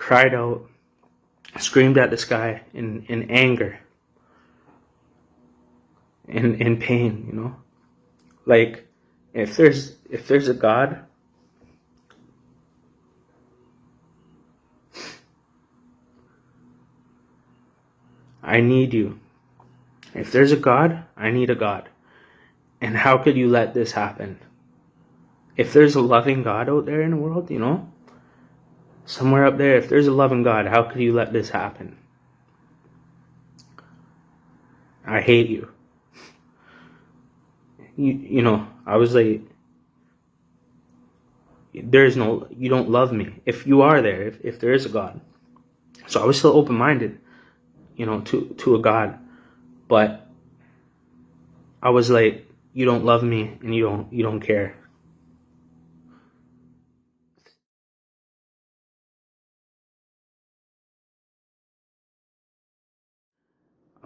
cried out, screamed at the sky in anger, in pain, you know? Like, if there's a God, I need you. If there's a God, I need a God. And how could you let this happen? If there's a loving God out there in the world, you know, somewhere up there, if there's a loving God, how could you let this happen? I hate you. You know, I was like, you don't love me. If you are there, if there is a God. So I was still open-minded, you know, to a God. But I was like, you don't love me and you don't care.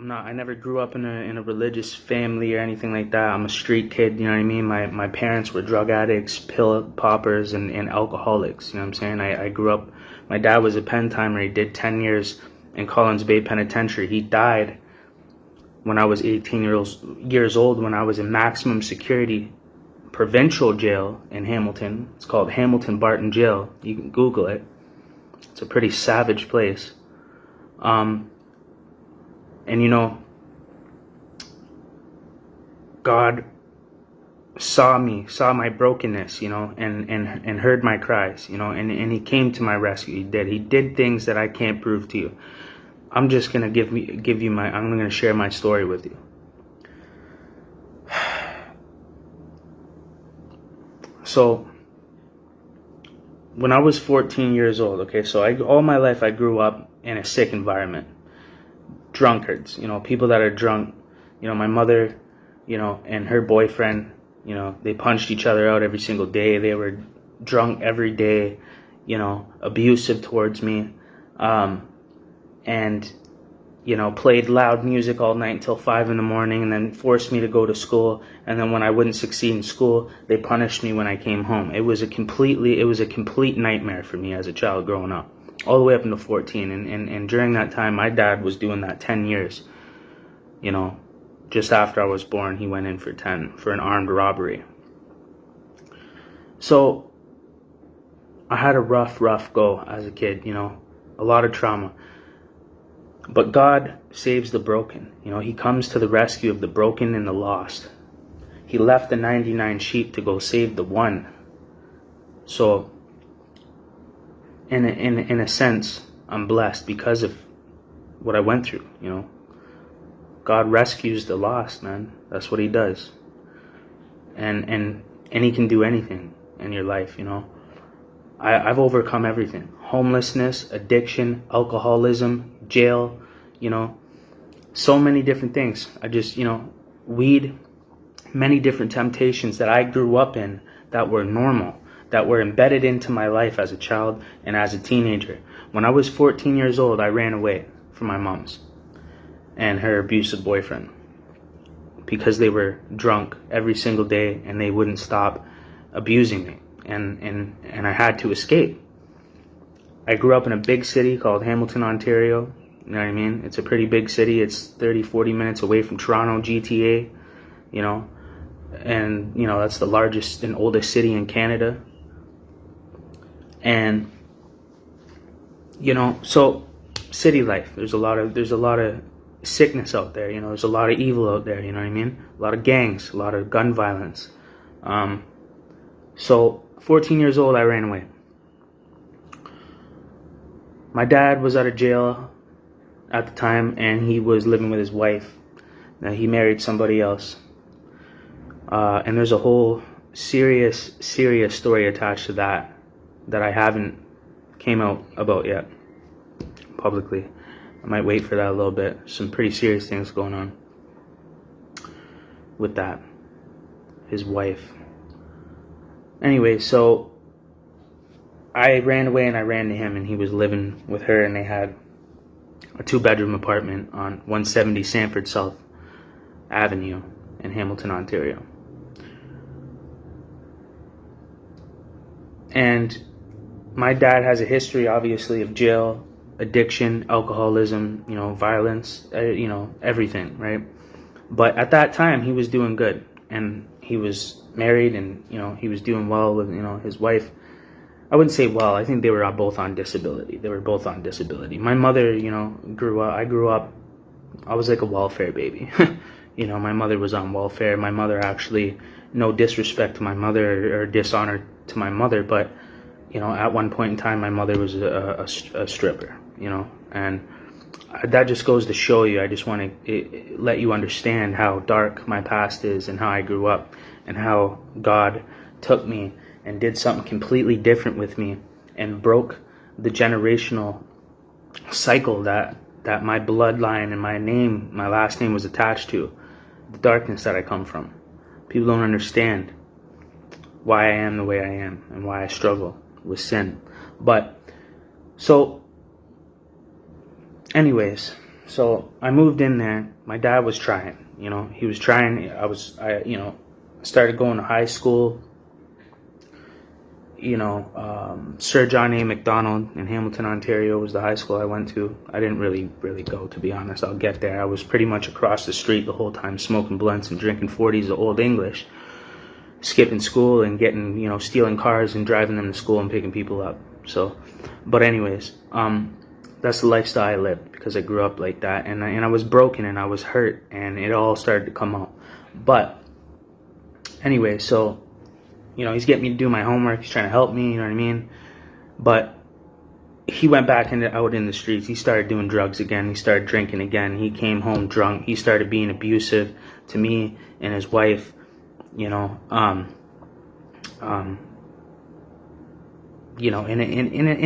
I never grew up in a religious family or anything like that. I'm a street kid, you know what I mean? My parents were drug addicts, pill poppers, and alcoholics, you know what I'm saying? I grew up, my dad was a pen timer. He did 10 years in Collins Bay Penitentiary. He died when I was 18 years old, when I was in maximum security provincial jail in Hamilton. It's called Hamilton Barton Jail. You can Google it. It's a pretty savage place. And you know, God saw my brokenness, you know, and heard my cries, you know, and he came to my rescue. He did things that I can't prove to you. I'm just gonna I'm gonna share my story with you. So when I was 14 years old, okay, so all my life I grew up in a sick environment. Drunkards, you know, people that are drunk. You know, my mother, you know, and her boyfriend, you know, they punched each other out every single day. They were drunk every day, you know, abusive towards me, and, you know, played loud music all night until 5 a.m, and then forced me to go to school. And then when I wouldn't succeed in school, they punished me when I came home. It was a complete nightmare for me as a child growing up, all the way up into 14. And during that time, my dad was doing that 10 years. You know, just after I was born, he went in for 10 for an armed robbery. So I had a rough go as a kid, you know, a lot of trauma. But God saves the broken. You know, he comes to the rescue of the broken and the lost. He left the 99 sheep to go save the one. So in a sense, I'm blessed because of what I went through, you know. God rescues the lost, man. That's what he does. And he can do anything in your life, you know. I've overcome everything. Homelessness, addiction, alcoholism, jail, you know, so many different things. You know, weed, many different temptations that I grew up in that were normal, that were embedded into my life as a child and as a teenager. When I was 14 years old, I ran away from my mom's and her abusive boyfriend because they were drunk every single day and they wouldn't stop abusing me. And I had to escape. I grew up in a big city called Hamilton, Ontario. You know what I mean? It's a pretty big city. It's 30-40 minutes away from Toronto, GTA, you know. And, you know, that's the largest and oldest city in Canada. And, you know, so city life, there's a lot of sickness out there, you know, there's a lot of evil out there, you know what I mean? A lot of gangs, a lot of gun violence. So 14 years old, I ran away. My dad was out of jail at the time, and he was living with his wife. Now, he married somebody else. And there's a whole serious story attached to that I haven't came out about yet publicly. I might wait for that a little bit. Some pretty serious things going on with that. His wife. Anyway, so I ran away and I ran to him, and he was living with her, and they had a 2-bedroom apartment on 170 Sanford South Avenue in Hamilton, Ontario. And my dad has a history, obviously, of jail, addiction, alcoholism, violence, everything, right? But at that time, he was doing good, and he was married, and he was doing well with his wife. I wouldn't say well. I think they were both on disability. They were both on disability. My mother, grew up. I grew up. I was like a welfare baby. My mother was on welfare. My mother actually, no disrespect to my mother or dishonor to my mother, but at one point in time, my mother was a stripper. And that just goes to show you. I just want to let you understand how dark my past is and how I grew up and how God took me and did something completely different with me and broke the generational cycle that my bloodline and my last name was attached to, the darkness that I come from. People don't understand why I am the way I am and why I struggle with sin. But so anyways, so I moved in there. My dad was trying, he was trying. I started going to high school. Sir John A. Macdonald in Hamilton, Ontario was the high school I went to. I didn't really go, to be honest. I'll get there. I was pretty much across the street the whole time, smoking blunts and drinking 40s of Old English, skipping school and getting, stealing cars and driving them to school and picking people up. So, but anyways, that's the lifestyle I lived because I grew up like that, and I was broken and I was hurt, and it all started to come out. But anyway, so he's getting me to do my homework. He's trying to help me, you know what I mean? But he went back out in the streets. He started doing drugs again. He started drinking again. He came home drunk. He started being abusive to me and his wife, in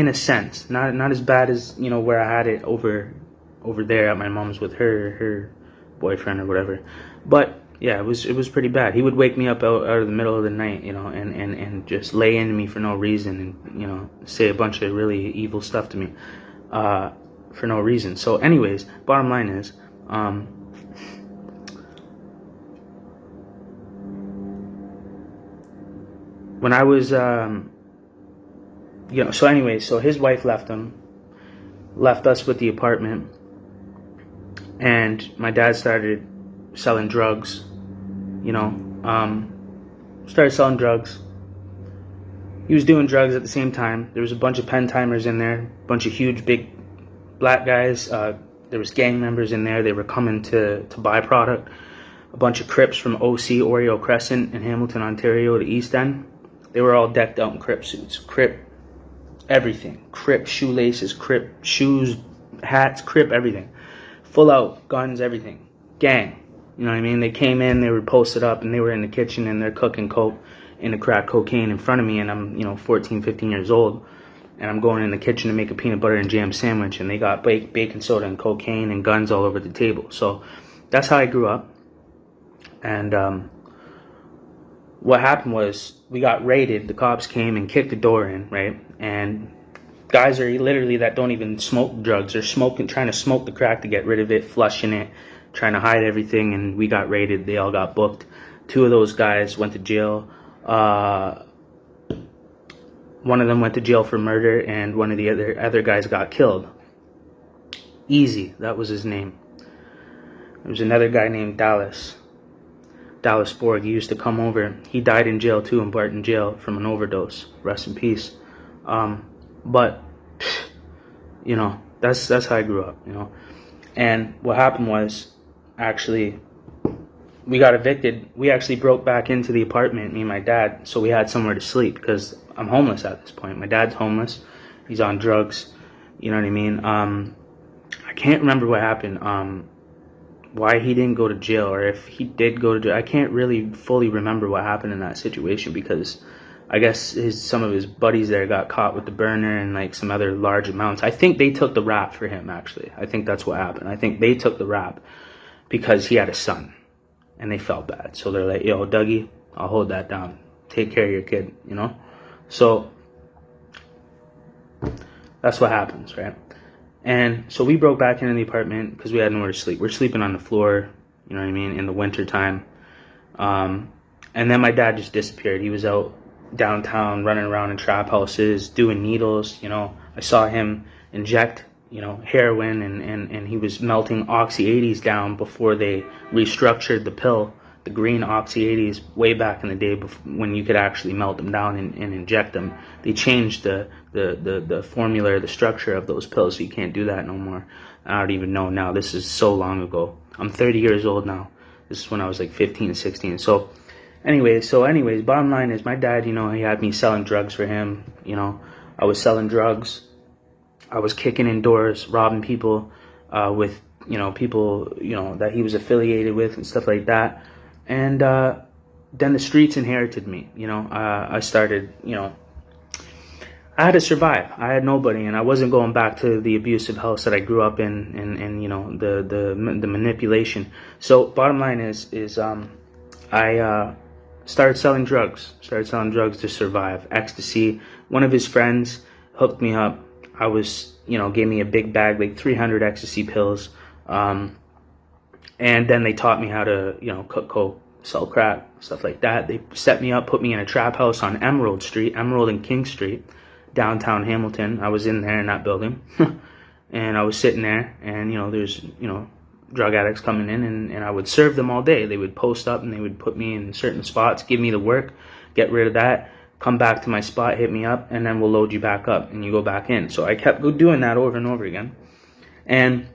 a sense. Not as bad as, where I had it over there at my mom's with her boyfriend or whatever. But yeah, it was pretty bad. He would wake me up out of the middle of the night, and just lay into me for no reason, and say a bunch of really evil stuff to me for no reason. So anyways, bottom line is, when I was so anyways, so his wife left us with the apartment, and my dad started selling drugs, started selling drugs. He was doing drugs at the same time. There was a bunch of pen timers in there, a bunch of huge, big black guys. There was gang members in there. They were coming to buy product. A bunch of Crips from OC, Oreo Crescent in Hamilton, Ontario, the East End. They were all decked out in Crip suits. Crip everything. Crip shoelaces, Crip shoes, hats, Crip everything. Full out, guns, everything. Gang. You know what I mean? They came in, they were posted up, and they were in the kitchen, and they're cooking coke into crack cocaine in front of me, and I'm, 14, 15 years old, and I'm going in the kitchen to make a peanut butter and jam sandwich, and they got baking soda and cocaine and guns all over the table. So that's how I grew up. And what happened was we got raided. The cops came and kicked the door in, right? And guys are literally that don't even smoke drugs. They're trying to smoke the crack to get rid of it, flushing it, trying to hide everything, and we got raided. They all got booked. 2 of those guys went to jail. One of them went to jail for murder, and one of the other guys got killed. Easy, that was his name. There was another guy named Dallas Borg. He used to come over. He died in jail too, in Barton jail, from an overdose. Rest in peace. But that's how I grew up. And what happened was, actually, we got evicted. We actually broke back into the apartment, me and my dad, so we had somewhere to sleep, because I'm homeless at this point. My dad's homeless. He's on drugs. You know what I mean? I can't remember what happened, why he didn't go to jail, or if he did go to jail. I can't really fully remember what happened in that situation, because I guess some of his buddies there got caught with the burner and like some other large amounts. I think they took the rap for him, actually. I think that's what happened. I think they took the rap because he had a son and they felt bad. So they're like, yo, Dougie, I'll hold that down. Take care of your kid, So that's what happens, right? And so we broke back into the apartment because we had nowhere to sleep. We're sleeping on the floor, you know what I mean, in the winter time. And then my dad just disappeared. He was out downtown, running around in trap houses, doing needles. I saw him inject, heroin, and he was melting Oxy 80s down before they restructured the pill, the green Oxy 80s, way back in the day when you could actually melt them down and inject them. They changed the formula, the structure of those pills, so you can't do that no more. I don't even know now. This is so long ago. I'm 30 years old now. This is when I was like 15, 16. So anyways, bottom line is my dad, he had me selling drugs for him. I was selling drugs. I was kicking in doors, robbing people with, people, that he was affiliated with and stuff like that. And then the streets inherited me. I started, I had to survive. I had nobody, and I wasn't going back to the abusive house that I grew up in, and the manipulation. So bottom line is I started selling drugs. To survive. Ecstasy. One of his friends hooked me up. Gave me a big bag, like 300 ecstasy pills. And then they taught me how to, cook coke, sell crack, stuff like that. They set me up, put me in a trap house on Emerald and King Street, downtown Hamilton. I was in there in that building. And I was sitting there, and, there's, drug addicts coming in, and I would serve them all day. They would post up, and they would put me in certain spots, give me the work, get rid of that, come back to my spot, hit me up, and then we'll load you back up, and you go back in. So I kept doing that over and over again. And,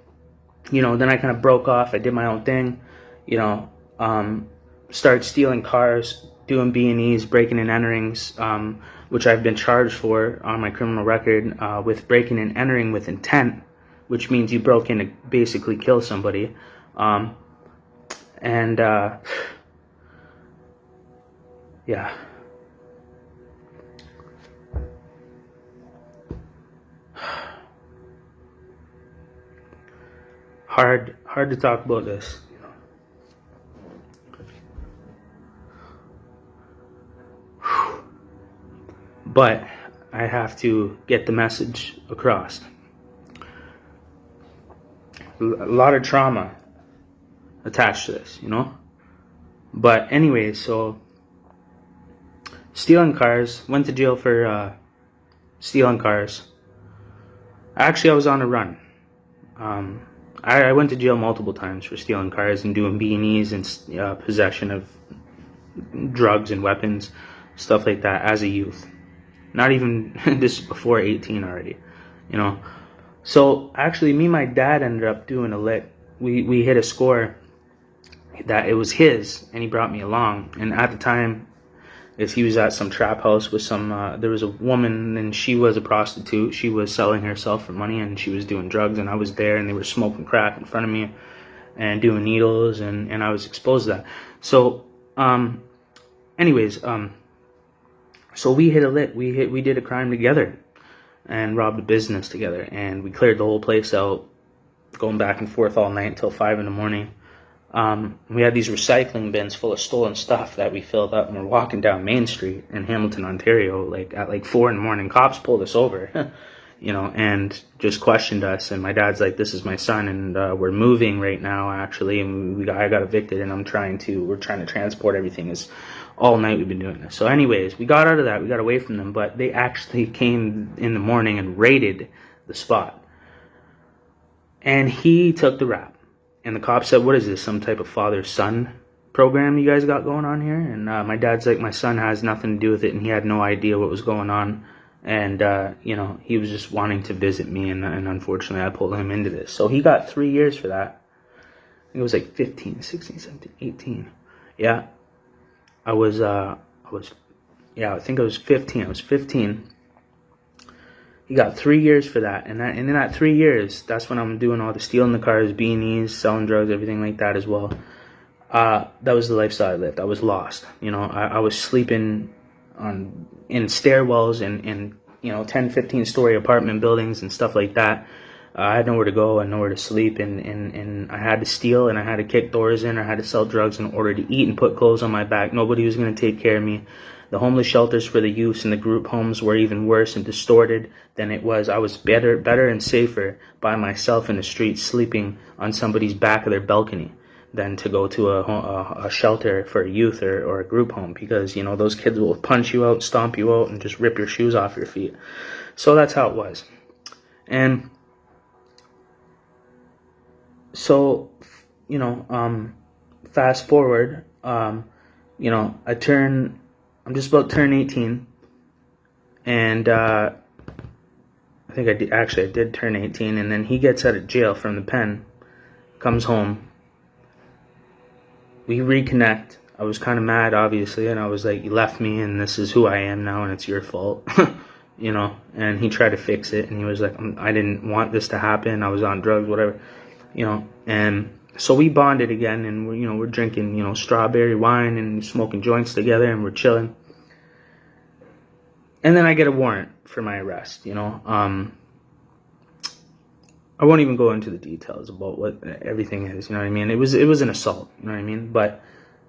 then I kind of broke off. I did my own thing, started stealing cars, doing B&Es, breaking and enterings, which I've been charged for on my criminal record with breaking and entering with intent, which means you broke in to basically kill somebody. Yeah. Hard to talk about this. But I have to get the message across. A lot of trauma attached to this, But anyway, so stealing cars, went to jail for stealing cars. Actually, I was on a run. I went to jail multiple times for stealing cars and doing B&Es and possession of drugs and weapons, stuff like that as a youth. Not even, this is before 18 already, So actually, me and my dad ended up doing a lick. We hit a score that it was his, and he brought me along. And at the time, he was at some trap house with some, there was a woman, and she was a prostitute. She was selling herself for money, and she was doing drugs, and I was there, and they were smoking crack in front of me and doing needles, and I was exposed to that. So, so we hit a lick. We did a crime together and robbed a business together, and we cleared the whole place out, going back and forth all night until 5 a.m. We had these recycling bins full of stolen stuff that we filled up, and we're walking down Main Street in Hamilton, Ontario, at 4 a.m. Cops pulled us over, and just questioned us. And my dad's like, "This is my son, and we're moving right now, actually, and I got evicted, and we're trying to transport everything." Is all night we've been doing this. So anyways, we got out of that. We got away from them, but they actually came in the morning and raided the spot. And he took the rap. And the cop said, "What is this, some type of father-son program you guys got going on here?" And my dad's like, "My son has nothing to do with it, and he had no idea what was going on. And, he was just wanting to visit me, and unfortunately I pulled him into this." So he got 3 years for that. I think it was like 15, 16, 17, 18. Yeah. I think I was 15. I was 15. He got 3 years for that. And in that 3 years, that's when I'm doing all the stealing the cars, B&Es, selling drugs, everything like that as well. That was the lifestyle I lived. I was lost. I was sleeping in stairwells and 10, 15 story apartment buildings and stuff like that. I had nowhere to go and nowhere to sleep, and I had to steal, and I had to kick doors in, or I had to sell drugs in order to eat and put clothes on my back. Nobody was going to take care of me. The homeless shelters for the youths and the group homes were even worse and distorted than it was. I was better and safer by myself in the streets, sleeping on somebody's back of their balcony. than to go to a shelter for a youth or a group home, because, you know, those kids will punch you out, stomp you out, and just rip your shoes off your feet. So that's how it was. And so, you know, fast forward, you know, I'm just about to turn 18, and I think I did turn 18, and then he gets out of jail from the pen, comes home, we reconnect. I was kind of mad, obviously, and I was like, you left me, and this is who I am now, and it's your fault. You know, and he tried to fix it, and he was like, I didn't want this to happen, I was on drugs, whatever, you know. And so we bonded again, and we're drinking, you know, strawberry wine and smoking joints together, and we're chilling. And then I get a warrant for my arrest, you know. I won't even go into the details about what everything is, you know what I mean. It was an assault, you know what I mean. But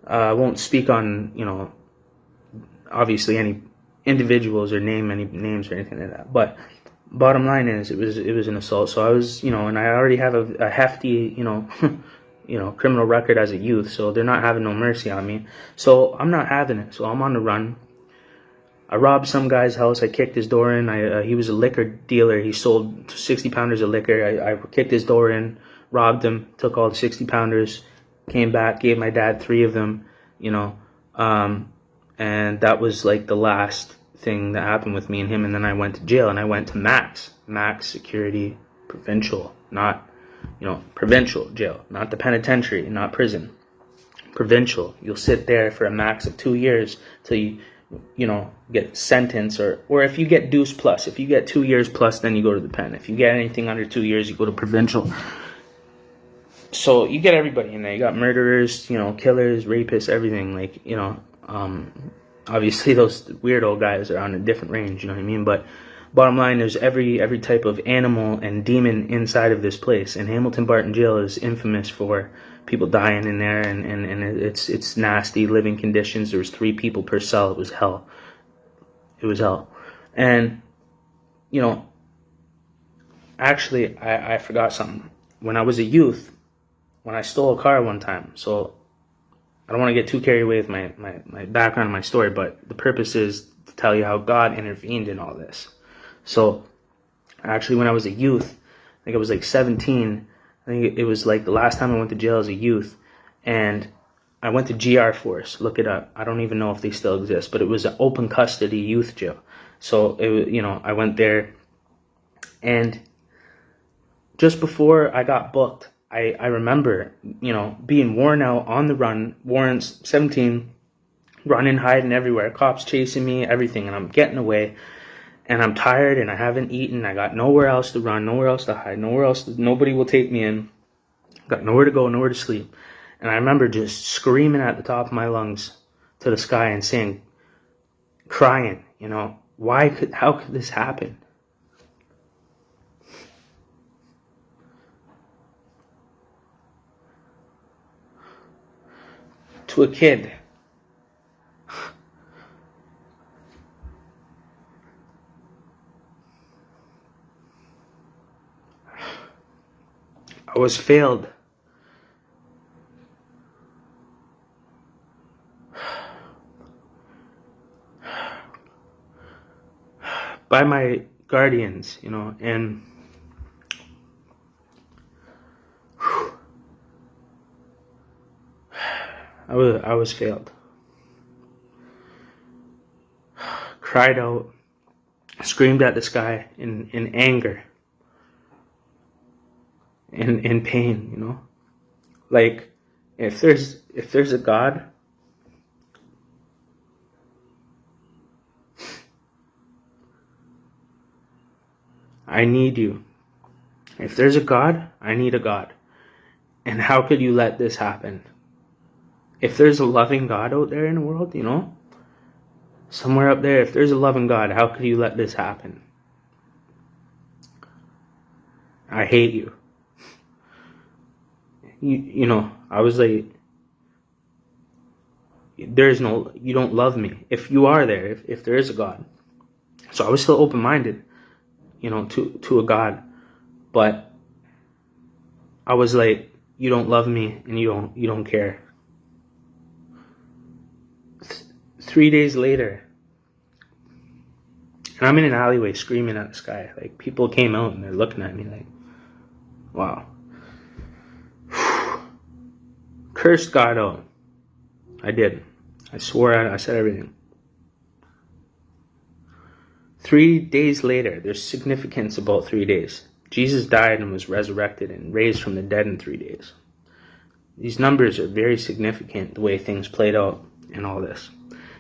I won't speak on, you know, obviously any individuals or name any names or anything like that. But bottom line is, it was an assault. So I was, you know, and I already have a hefty, you know, you know, criminal record as a youth. So they're not having no mercy on me. So I'm not having it. So I'm on the run. I robbed some guy's house. I kicked his door in. He was a liquor dealer. He sold 60-pounders of liquor. I kicked his door in, robbed him, took all the 60-pounders, came back, gave my dad 3 of them, you know. And that was like the last thing that happened with me and him. And then I went to jail, and I went to Max Security Provincial, not, you know, provincial jail, not the penitentiary, not prison. Provincial. You'll sit there for a max of 2 years till you know, get sentenced, or if you get deuce plus, if you get 2 years plus, then you go to the pen. If you get anything under 2 years, you go to provincial. So you get everybody in there. You got murderers, you know, killers, rapists, everything. Like, you know, obviously those weirdo guys are on a different range, you know what I mean? But bottom line, there's every type of animal and demon inside of this place. And Hamilton Barton Jail is infamous for people dying in there, and it's nasty living conditions. There was 3 people per cell. It was hell. It was hell. And, you know, actually, I forgot something. When I was a youth, when I stole a car one time, so I don't want to get too carried away with my background and my story, but the purpose is to tell you how God intervened in all this. So, actually, when I was a youth, I think I was like 17, I think it was like the last time I went to jail as a youth, and I went to GR Force. Look it up. I don't even know if they still exist, but it was an open custody youth jail. So, you know, I went there, and just before I got booked, I remember, you know, being worn out, on the run, warrants, 17, running, hiding everywhere, cops chasing me, everything, and I'm getting away, and I'm tired, and I haven't eaten, I got nowhere else to run, nowhere else to hide, nobody will take me in, got nowhere to go, nowhere to sleep. And I remember just screaming at the top of my lungs to the sky and saying, crying, you know, how could this happen? To a kid. I was failed. By my guardians, you know, and I was failed. Cried out, screamed at the sky in anger, in pain, you know. Like, if there's a God, I need you. If there's a God, I need a God. And how could you let this happen? If there's a loving God out there in the world, you know, somewhere up there, if there's a loving God, how could you let this happen? I hate you. You know, I was like, you don't love me. If you are there, if there is a God. So I was still open-minded, you know, to a God. But I was like, you don't love me and you don't care. 3 days later, and I'm in an alleyway screaming at the sky. Like, people came out and they're looking at me like, wow. Cursed God out. I did. I swore at it. I said everything. 3 days later, there's significance about 3 days. Jesus died and was resurrected and raised from the dead in 3 days. These numbers are very significant, the way things played out and all this.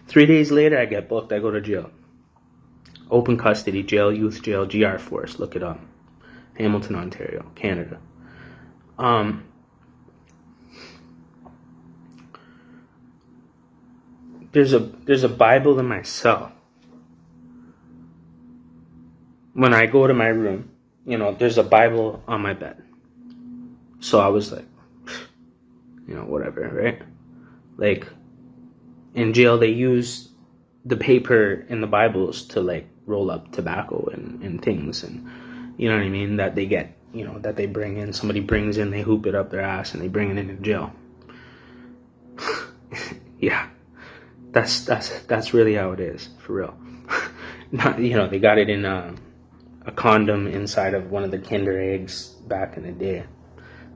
3 days later, I get booked. I go to jail. Open custody jail, youth jail, GR Force. Look it up. Hamilton, Ontario, Canada. There's a Bible in my cell. When I go to my room, there's a Bible on my bed. So I was like, whatever, right? Like, in jail, they use the paper in the Bibles to, like, roll up tobacco and things, and you know what I mean, that they get, that they bring in. Somebody brings in, they hoop it up their ass, and they bring it into jail. Yeah, that's really how it is, for real. Not, they got it in a condom inside of one of the Kinder eggs back in the day.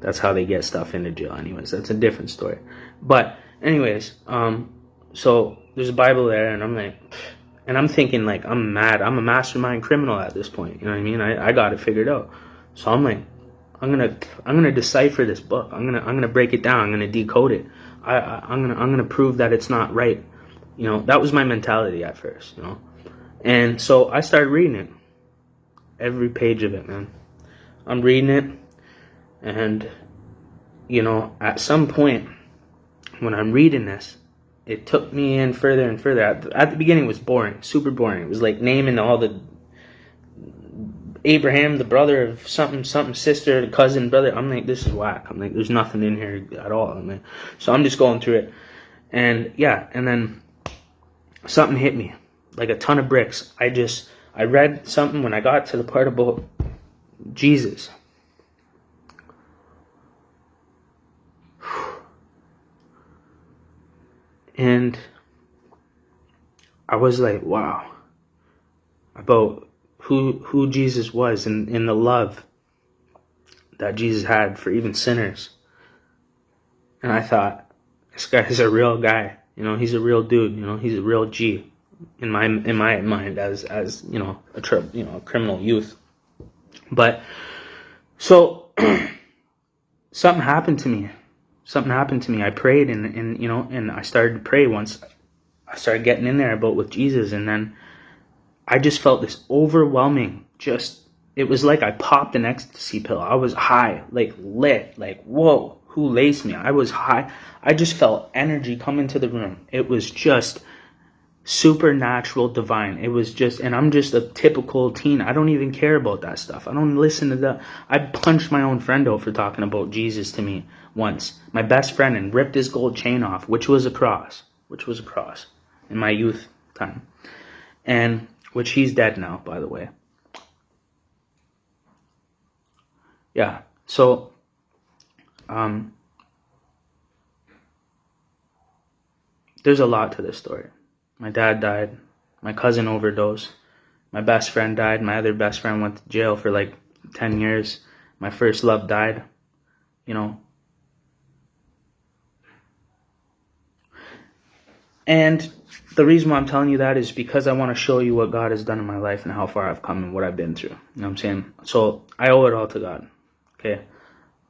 That's how they get stuff into jail. Anyways, that's a different story. But anyways, so there's a Bible there, and I'm like, and I'm thinking, like, I'm mad. I'm a mastermind criminal at this point. You know what I mean? I got it figured out. So I'm like, I'm gonna decipher this book. I'm gonna break it down. I'm gonna decode it. I'm gonna prove that it's not right. That was my mentality at first. And so I started reading it. Every page of it, man. I'm reading it, and at some point when I'm reading this, it took me in further and further. At the beginning, it was boring, super boring. It was like naming all the Abraham, the brother of something, sister, the cousin, brother. I'm like, this is whack. I'm like, there's nothing in here at all. I'm like, so I'm just going through it, and yeah, and then something hit me like a ton of bricks. I read something when I got to the part about Jesus. And I was like, wow, about who Jesus was, and the love that Jesus had for even sinners. And I thought, this guy's a real guy. He's a real dude. He's a real G in my mind as a criminal youth. But so something happened to me. I prayed, and I started to pray once I started getting in there about with Jesus, and then I just felt this overwhelming, it was like I popped an ecstasy pill. I was high, like lit, like, whoa, who laced me? I was high. I just felt energy come into the room. It was just supernatural, divine. It was just, and I'm just a typical teen. I don't even care about that stuff. I don't listen to that. I punched my own friend out for talking about Jesus to me once. My best friend, and ripped his gold chain off, which was a cross in my youth time. And which he's dead now, by the way. Yeah. So there's a lot to this story. My dad died. My cousin overdosed. My best friend died. My other best friend went to jail for like 10 years. My first love died. And the reason why I'm telling you that is because I want to show you what God has done in my life and how far I've come and what I've been through. You know what I'm saying? So I owe it all to God. Okay?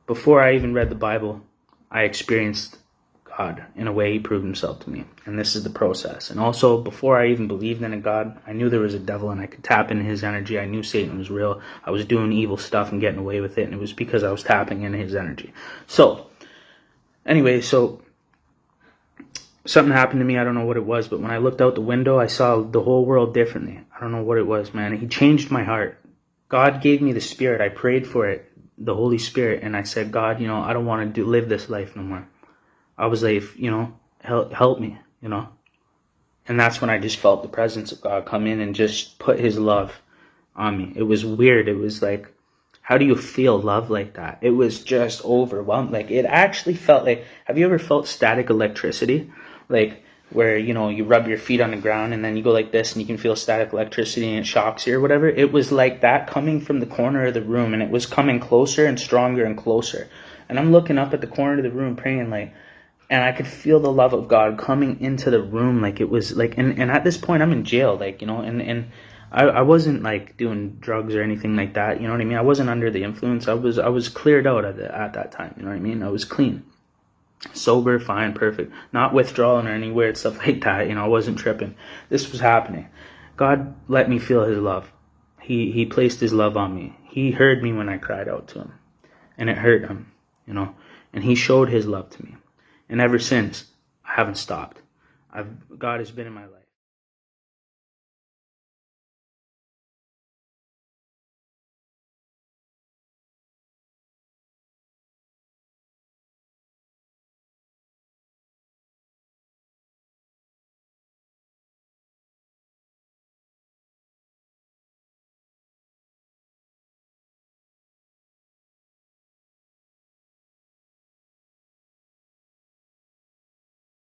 Before I even read the Bible, I experienced God in a way He proved Himself to me. And this is the process. And also, before I even believed in a God, I knew there was a devil and I could tap into his energy. I knew Satan was real. I was doing evil stuff and getting away with it. And it was because I was tapping into his energy. So, anyway, something happened to me. I don't know what it was. But when I looked out the window, I saw the whole world differently. I don't know what it was, man. He changed my heart. God gave me the Spirit. I prayed for it, the Holy Spirit. And I said, God, I don't want to live this life no more. I was like, help me, And that's when I just felt the presence of God come in and just put His love on me. It was weird. It was like How do you feel love like that? It was just overwhelmed. Like, it actually felt like, have you ever felt static electricity? Like, where, you know, you rub your feet on the ground and then you go like this and you can feel static electricity and it shocks you or whatever. It was like that coming from the corner of the room, and it was coming closer and stronger and closer. And I'm looking up at the corner of the room praying, like, and I could feel the love of God coming into the room. Like, it was like, and at this point I'm in jail, like, you know, and I wasn't like doing drugs or anything like that. You know what I mean? I wasn't under the influence. I was cleared out at that time. You know what I mean? I was clean, sober, fine, perfect, not withdrawing or any weird stuff like that. You know, I wasn't tripping. This was happening. God let me feel his love. He placed his love on me. He heard me when I cried out to him, and it hurt him, you know, and he showed his love to me. And ever since, I haven't stopped. God has been in my life.